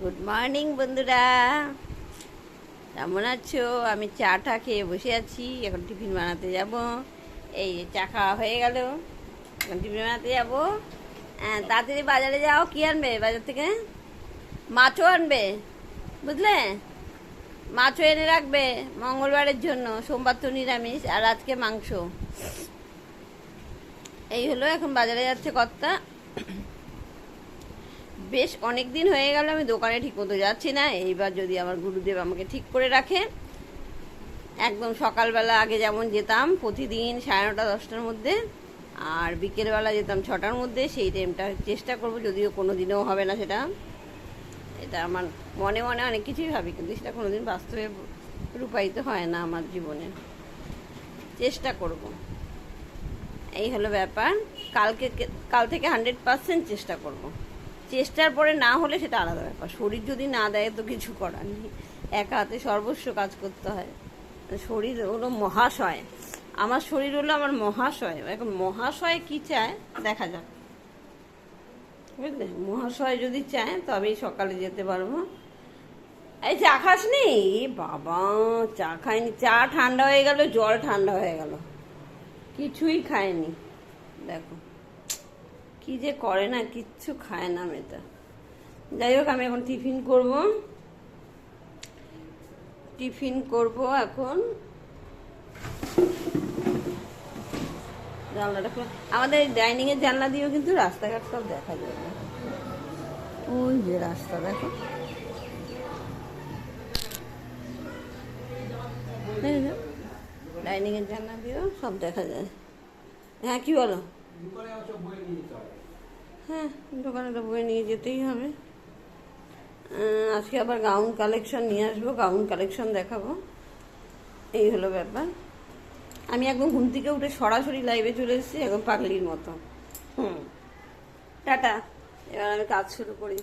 Good morning বন্ধুরা, কেমন আছো? আমি চাটা খেয়ে বসে আছি। এখন টিফিন বানাতে যাব। এই যে চা খাওয়া হয়ে গেল, এখন টিফিন বানাতে যাব। তাড়াতাড়ি বাজারে যাও। কি আনবে বাজার থেকে? মাছও আনবে, বুঝলে? মাছও এনে রাখবে মঙ্গলবারের জন্য। সোমবার তো নিরামিষ, আর আজকে মাংস। এই হলো, এখন বাজারে যাচ্ছে কর্তা। বেশ অনেক দিন হয়ে গেল আমি দোকানে ঠিক মতো যাচ্ছি না। এইবার যদি আমার গুরুদেব আমাকে ঠিক করে রাখে, একদম সকালবেলা আগে যেমন যেতাম প্রতিদিন 9:30 10টার মধ্যে, আর বিকেলবেলা যেতাম 6টার মধ্যে, সেই টাইমটা চেষ্টা করব। যদিও কোনো দিনেও হবে না সেটা, এটা আমার মনে মনে অনেক কিছুই ভাবি, কিন্তু সেটা কোনো দিন বাস্তবে রূপায়িত হয় না আমার জীবনে। চেষ্টা করব, এই হলো ব্যাপার। কাল থেকে 100% চেষ্টা করব। চেষ্টার পরে না হলে সেটা আলাদা ব্যাপার। শরীর যদি না দেয় তো কিছু করার নেই। একা হাতে সর্বস্ব কাজ করতে হয়। শরীর হলো মহাশয়, আমার শরীর হলো আমার মহাশয়। এখন মহাশয় কি চায় দেখা যাক, বুঝলে? মহাশয় যদি চায় তবেই সকালে যেতে পারবো। এই চা খাসনি? বাবা, চা খাইনি। চা ঠান্ডা হয়ে গেল, জল ঠান্ডা হয়ে গেল, কিছুই খায়নি। দেখো কি যে করে না, কিচ্ছু খায় না মেয়েটা। যাই হোক, আমি এখন টিফিন করব এখন। জানলাটা খুলে, আমাদের ডাইনিং এর জানলা দিয়েও কিন্তু রাস্তাঘাট সব দেখা যায় না। ওই যে রাস্তা দেখো, ডাইনিং এর জানলা দিয়েও সব দেখা যায়। হ্যাঁ, কি বলো? হ্যাঁ, দোকানে তো বই নিয়ে যেতেই হবে। আজকে আবার গাউন কালেকশন নিয়ে আসবো, গাউন কালেকশন দেখাবো। এই হলো ব্যাপার। আমি একদম ঘুম থেকে উঠে সরাসরি লাইভে চলে এসেছি, একদম পাগলির মতো। টাটা, এবার আমি কাজ শুরু করি।